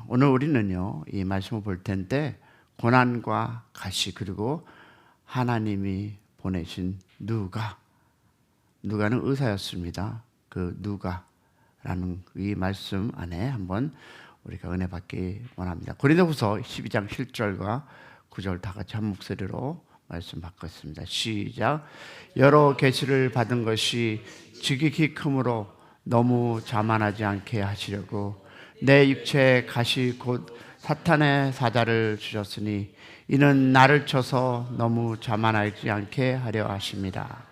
오늘 우리는요, 이 말씀을 볼 텐데 고난과 가시 그리고 하나님이 보내신 누가는 의사였습니다. 그 누가라는 이 말씀 안에 한번 우리가 은혜 받기 원합니다. 고린도후서 12장 7절과 9절 다 같이 한 목소리로 말씀 받겠습니다. 시작. 여러 계시를 받은 것이 지극히 크므로 너무 자만하지 않게 하시려고 내 육체에 가시 곧 사탄의 사자를 주셨으니 이는 나를 쳐서 너무 자만하지 않게 하려 하십니다.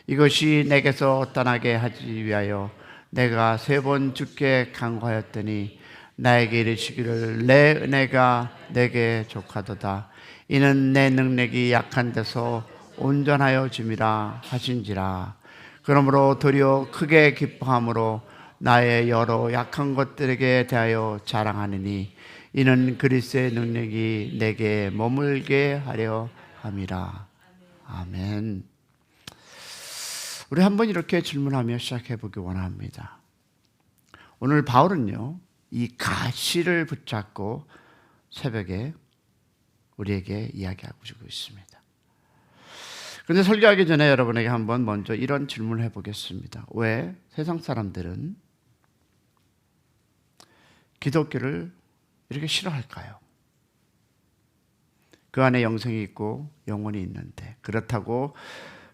이것이 내게서 떠나게 하지 위하여 내가 3번 주께 간구하였더니 나에게 이르시기를 내 은혜가 내게 족하도다. 이는 내 능력이 약한 데서 온전하여 줌이라 하신지라. 그러므로 도리어 크게 기뻐함으로 나의 여러 약한 것들에게 대하여 자랑하느니 이는 그리스도의 능력이 내게 머물게 하려 함이라. 아멘. 우리 한번 이렇게 질문하며 시작해 보기 원합니다. 오늘 바울은요, 이 가시를 붙잡고 새벽에 우리에게 이야기하고 있습니다. 그런데 설교하기 전에 여러분에게 한번 먼저 이런 질문을 해보겠습니다. 왜 세상 사람들은 기독교를 이렇게 싫어할까요? 그 안에 영생이 있고 영혼이 있는데, 그렇다고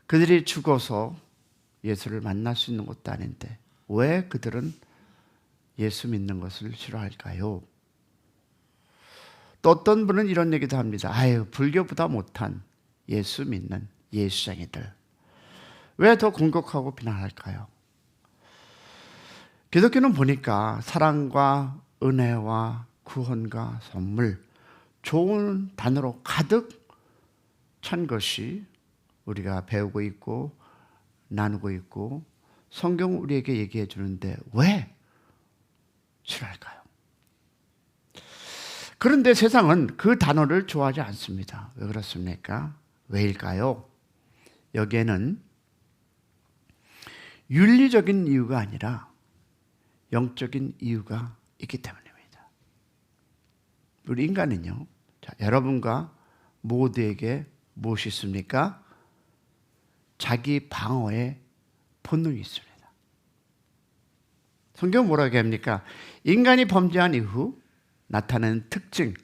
그들이 죽어서 예수를 만날 수 있는 것도 아닌데 왜 그들은 예수 믿는 것을 싫어할까요? 또 어떤 분은 이런 얘기도 합니다. 아유, 불교보다 못한 예수 믿는 예수쟁이들 왜 더 공격하고 비난할까요? 기독교는 보니까 사랑과 은혜와 구원과 선물, 좋은 단어로 가득 찬 것이 우리가 배우고 있고 나누고 있고 성경 우리에게 얘기해 주는데 왜 싫어할까요? 그런데 세상은 그 단어를 좋아하지 않습니다. 왜 그렇습니까? 왜일까요? 여기에는 윤리적인 이유가 아니라 영적인 이유가 있기 때문입니다. 우리 인간은요, 여러분과 모두에게 무엇이 있습니까? 자기 방어의 본능이 있습니다. 성경은 뭐라고 합니까? 인간이 범죄한 이후 나타나는 특징,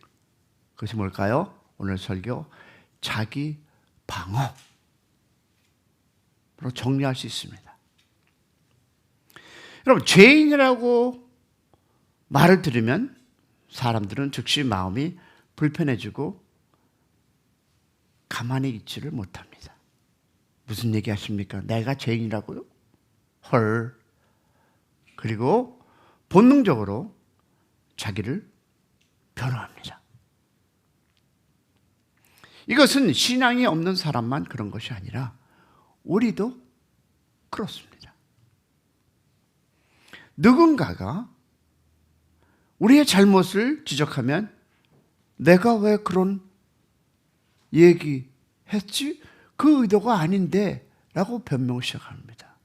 그것이 뭘까요? 오늘 설교, 자기 방어로 정리할 수 있습니다. 여러분, 죄인이라고 말을 들으면 사람들은 즉시 마음이 불편해지고 가만히 있지를 못합니다. 무슨 얘기 하십니까? 내가 죄인이라고요? 헐. 그리고 본능적으로 자기를 변호합니다. 이것은 신앙이 없는 사람만 그런 것이 아니라 우리도 그렇습니다. 누군가가 우리의 잘못을 지적하면 내가 왜 그런 얘기했지? 그 의도가 아닌데 라고 변명을 시작합니다.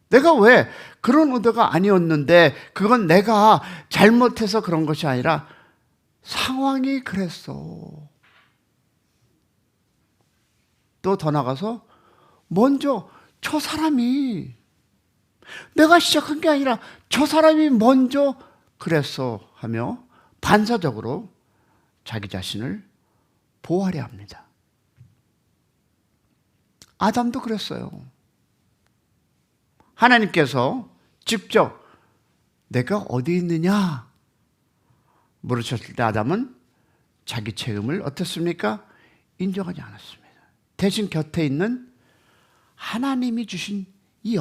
내가 왜 그런 의도가 아니었는데 그건 내가 잘못해서 그런 것이 아니라 상황이 그랬어. 또 더 나가서 먼저 저 사람이 내가 시작한 게 아니라 저 사람이 먼저 그랬어 하며 반사적으로 자기 자신을 보호하려 합니다. 아담도 그랬어요. 하나님께서 직접 내가 어디 있느냐 물으셨을 때 아담은 자기 책임을 어떻습니까? 인정하지 않았습니다. 대신 곁에 있는 하나님이 주신 이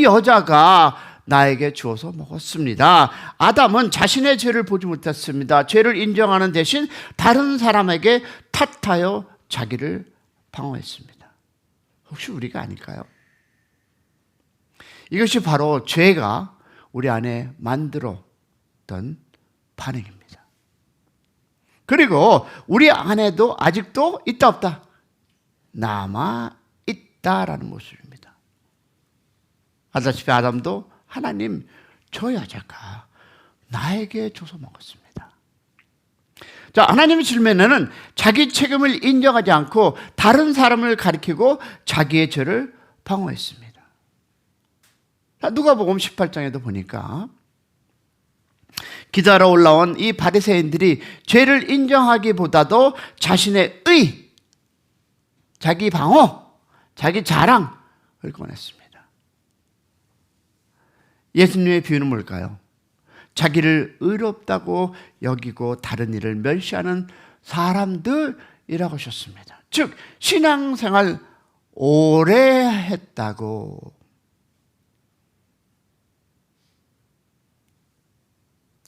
여자가 나에게 주어서 먹었습니다. 아담은 자신의 죄를 보지 못했습니다. 죄를 인정하는 대신 다른 사람에게 탓하여 자기를 방어했습니다. 혹시 우리가 아닐까요? 이것이 바로 죄가 우리 안에 만들었던 반응입니다. 그리고 우리 안에도 아직도 있다 없다? 남아 있다라는 모습입니다. 아다시피 아담도 하나님, 저 여자가 나에게 줘서 먹었습니다. 자, 하나님의 질문에는 자기 책임을 인정하지 않고 다른 사람을 가리키고 자기의 죄를 방어했습니다. 누가복음 18장에도 보니까 기도하러 올라온 이 바리새인들이 죄를 인정하기보다도 자신의 의, 자기 방어, 자기 자랑을 꺼냈습니다. 예수님의 비유는 뭘까요? 자기를 의롭다고 여기고 다른 일을 멸시하는 사람들이라고 하셨습니다. 즉 신앙생활 오래 했다고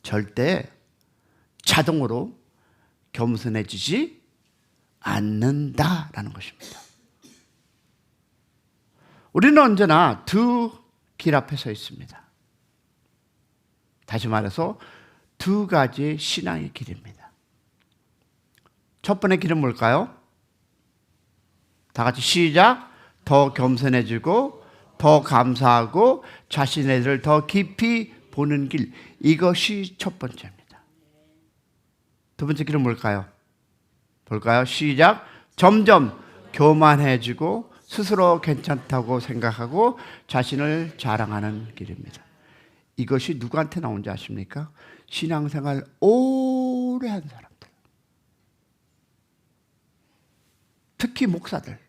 절대 자동으로 겸손해지지 않는다라는 것입니다. 우리는 언제나 두 길 앞에 서 있습니다. 다시 말해서 두 가지 신앙의 길입니다. 첫 번째 길은 뭘까요? 다 같이 시작. 더 겸손해지고 더 감사하고 자신의 일을 더 깊이 보는 길. 이것이 첫 번째입니다. 두 번째 길은 뭘까요? 볼까요? 시작. 점점 교만해지고 스스로 괜찮다고 생각하고 자신을 자랑하는 길입니다. 이것이 누구한테 나온지 아십니까? 신앙생활 오래 한 사람들. 특히 목사들.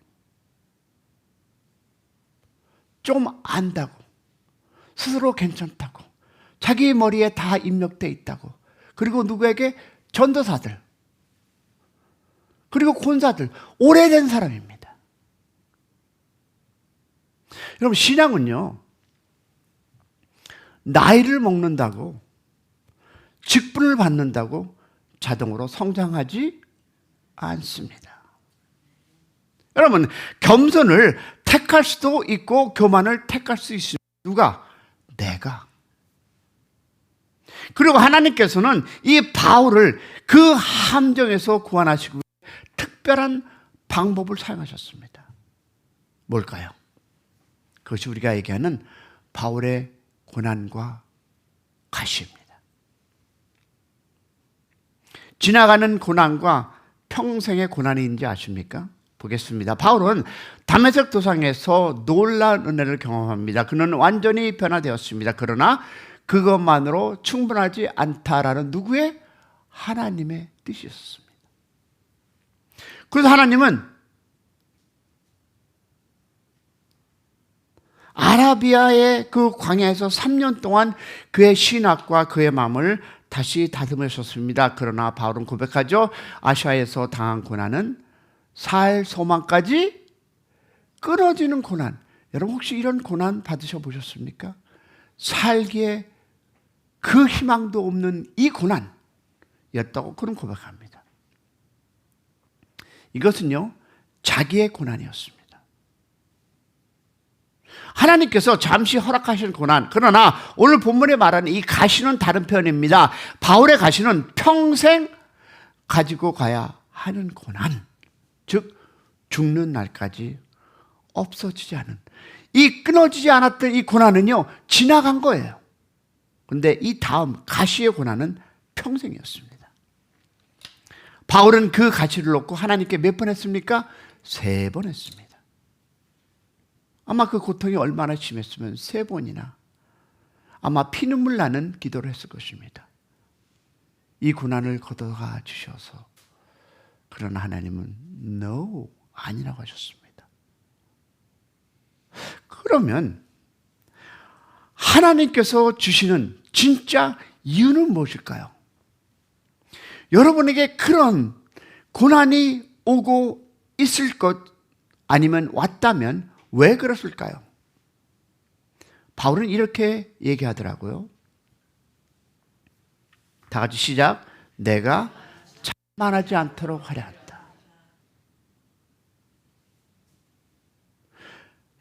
좀 안다고, 스스로 괜찮다고, 자기 머리에 다 입력되어 있다고, 그리고 누구에게? 전도사들, 그리고 권사들, 오래된 사람입니다. 여러분, 신앙은요, 나이를 먹는다고, 직분을 받는다고 자동으로 성장하지 않습니다. 여러분, 겸손을 택할 수도 있고 교만을 택할 수 있습니다. 누가? 내가. 그리고 하나님께서는 이 바울을 그 함정에서 구원하시기 위해 특별한 방법을 사용하셨습니다. 뭘까요? 그것이 우리가 얘기하는 바울의 고난과 가시입니다. 지나가는 고난과 평생의 고난인지 아십니까? 보겠습니다. 바울은 다메섹 도상에서 놀라운 은혜를 경험합니다. 그는 완전히 변화되었습니다. 그러나 그것만으로 충분하지 않다라는 누구의? 하나님의 뜻이었습니다. 그래서 하나님은 아라비아의 그 광야에서 3년 동안 그의 신학과 그의 마음을 다시 다듬으셨습니다. 그러나 바울은 고백하죠. 아시아에서 당한 고난은 살 소망까지 끊어지는 고난. 여러분 혹시 이런 고난 받으셔 보셨습니까? 살기에 그 희망도 없는 이 고난이었다고 그런 고백합니다. 이것은요, 자기의 고난이었습니다. 하나님께서 잠시 허락하신 고난, 그러나 오늘 본문에 말하는 이 가시는 다른 표현입니다. 바울의 가시는 평생 가지고 가야 하는 고난, 즉 죽는 날까지 없어지지 않은, 이 끊어지지 않았던 이 고난은요 지나간 거예요. 그런데 이 다음 가시의 고난은 평생이었습니다. 바울은 그 가시를 놓고 하나님께 몇 번 했습니까? 3번 했습니다. 아마 그 고통이 얼마나 심했으면 3번이나 아마 피눈물 나는 기도를 했을 것입니다. 이 고난을 걷어가 주셔서. 그러나 하나님은 No, 아니라고 하셨습니다. 그러면 하나님께서 주시는 진짜 이유는 무엇일까요? 여러분에게 그런 고난이 오고 있을 것, 아니면 왔다면 왜 그랬을까요? 바울은 이렇게 얘기하더라고요. 다 같이 시작. 내가 자만하지 않도록 하려 한다.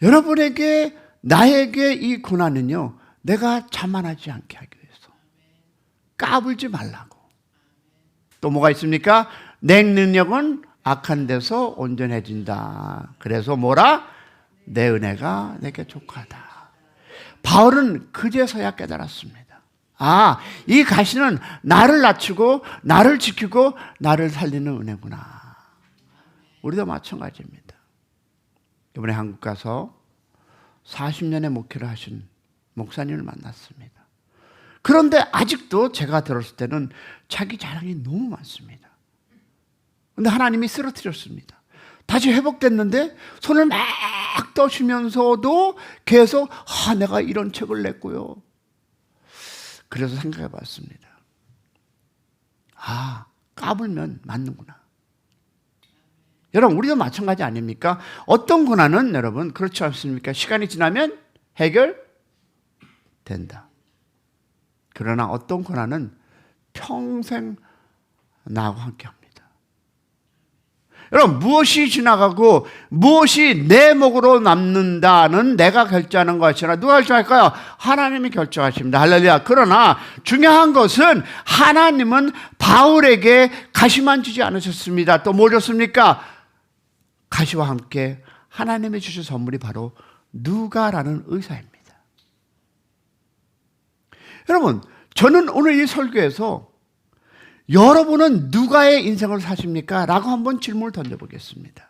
여러분에게, 나에게 이 고난은요, 내가 자만하지 않게 하기 위해서, 까불지 말라고. 또 뭐가 있습니까? 내 능력은 악한 데서 온전해진다. 그래서 뭐라? 내 은혜가 내게 족하다. 바울은 그제서야 깨달았습니다. 아, 이 가시는 나를 낮추고 나를 지키고 나를 살리는 은혜구나. 우리도 마찬가지입니다. 이번에 한국 가서 40년의 목회를 하신 목사님을 만났습니다. 그런데 아직도 제가 들었을 때는 자기 자랑이 너무 많습니다. 그런데 하나님이 쓰러뜨렸습니다. 다시 회복됐는데 손을 막 떠시면서도 계속 내가 이런 책을 냈고요. 그래서 생각해 봤습니다. 까불면 맞는구나. 여러분, 우리도 마찬가지 아닙니까? 어떤 고난은 여러분 그렇지 않습니까? 시간이 지나면 해결된다. 그러나 어떤 고난은 평생 나하고 함께합니다. 여러분, 무엇이 지나가고 무엇이 내 목으로 남는다는 내가 결정하는 것이 아니라 누가 결정할까요? 하나님이 결정하십니다. 할렐루야. 그러나 중요한 것은 하나님은 바울에게 가시만 주지 않으셨습니다. 또 뭐 줬습니까? 가시와 함께 하나님이 주신 선물이 바로 누가라는 의사입니다. 여러분, 저는 오늘 이 설교에서 여러분은 누가의 인생을 사십니까? 라고 한번 질문을 던져보겠습니다.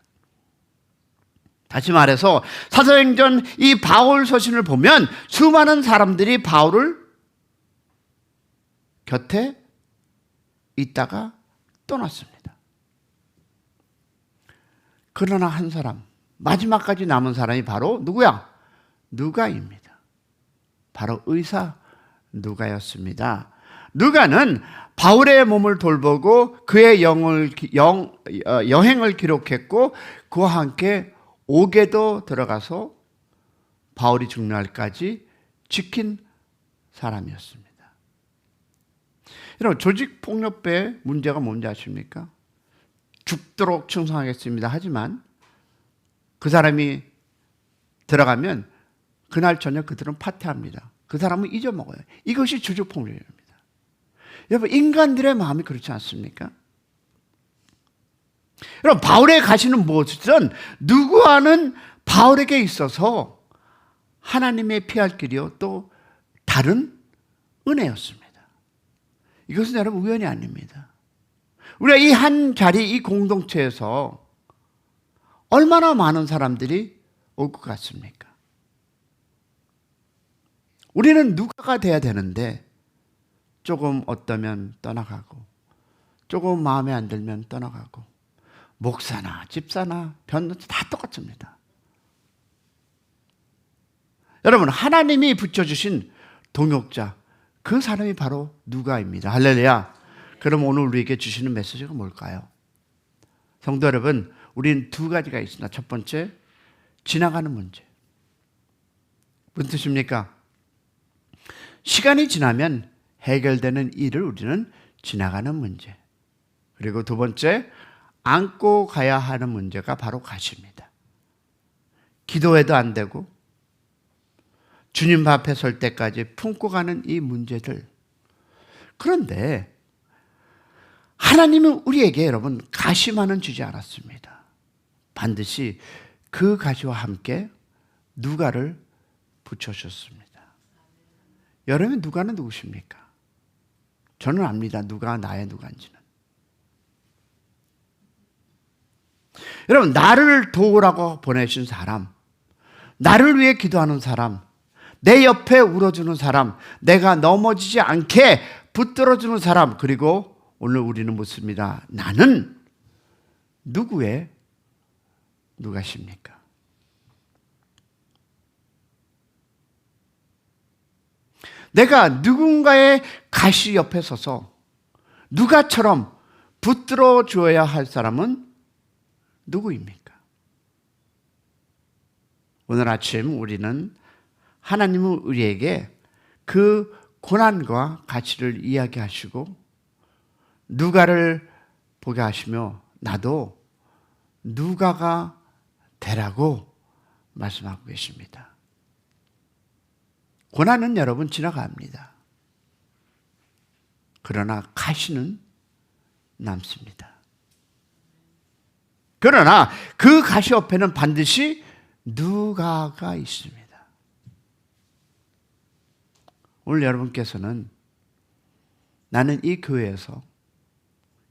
다시 말해서 사도행전 이 바울 서신을 보면 수많은 사람들이 바울을 곁에 있다가 떠났습니다. 그러나 한 사람, 마지막까지 남은 사람이 바로 누구야? 누가입니다. 바로 의사 누가였습니다. 누가는 바울의 몸을 돌보고 그의 여행을 기록했고 그와 함께 옥에도 들어가서 바울이 죽는 날까지 지킨 사람이었습니다. 여러분, 조직폭력배의 문제가 뭔지 아십니까? 죽도록 충성하겠습니다. 하지만 그 사람이 들어가면 그날 저녁 그들은 파티합니다. 그 사람은 잊어먹어요. 이것이 조직폭력입니다. 여러분, 인간들의 마음이 그렇지 않습니까? 여러분, 바울의 가시는 무엇이든 누구와는 바울에게 있어서 하나님의 피할 길이요 또 다른 은혜였습니다. 이것은 여러분 우연이 아닙니다. 우리가 이 한 자리, 이 공동체에서 얼마나 많은 사람들이 올 것 같습니까? 우리는 누가가 돼야 되는데 조금 어떠면 떠나가고 조금 마음에 안 들면 떠나가고 목사나 집사나 변호사 다 똑같습니다. 여러분, 하나님이 붙여주신 동역자, 그 사람이 바로 누가입니다. 할렐루야. 그럼 오늘 우리에게 주시는 메시지가 뭘까요? 성도 여러분, 우리는 두 가지가 있습니다. 첫 번째, 지나가는 문제. 무슨 뜻입니까? 시간이 지나면 해결되는 일을 우리는 지나가는 문제. 그리고 두 번째, 안고 가야 하는 문제가 바로 가시입니다. 기도해도 안 되고 주님 앞에 설 때까지 품고 가는 이 문제들. 그런데 하나님은 우리에게 여러분 가시만은 주지 않았습니다. 반드시 그 가시와 함께 누가를 붙여주셨습니다. 여러분, 누가는 누구십니까? 저는 압니다. 누가 나의 누가인지는. 여러분, 나를 도우라고 보내신 사람, 나를 위해 기도하는 사람, 내 옆에 울어주는 사람, 내가 넘어지지 않게 붙들어주는 사람, 그리고 오늘 우리는 묻습니다. 나는 누구의 누가십니까? 내가 누군가의 가시 옆에 서서 누가처럼 붙들어 줘야 할 사람은 누구입니까? 오늘 아침 우리는 하나님은 우리에게 그 고난과 가치를 이야기하시고 누가를 보게 하시며 나도 누가가 되라고 말씀하고 계십니다. 고난은 여러분 지나갑니다. 그러나 가시는 남습니다. 그러나 그 가시 옆에는 반드시 누가가 있습니다. 오늘 여러분께서는 나는 이 교회에서,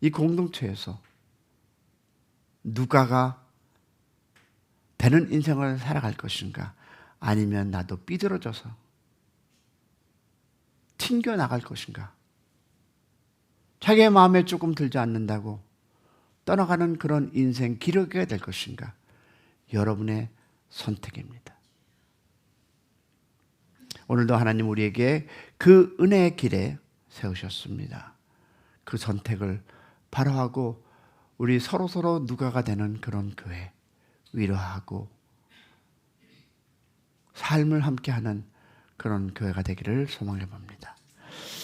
이 공동체에서 누가가 되는 인생을 살아갈 것인가, 아니면 나도 삐뚤어져서 튕겨 나갈 것인가, 자기의 마음에 조금 들지 않는다고 떠나가는 그런 인생 기록이 될 것인가, 여러분의 선택입니다. 오늘도 하나님 우리에게 그 은혜의 길에 세우셨습니다. 그 선택을 바로하고 우리 서로서로 누가가 되는 그런 교회, 위로하고 삶을 함께하는 그런 교회가 되기를 소망해 봅니다.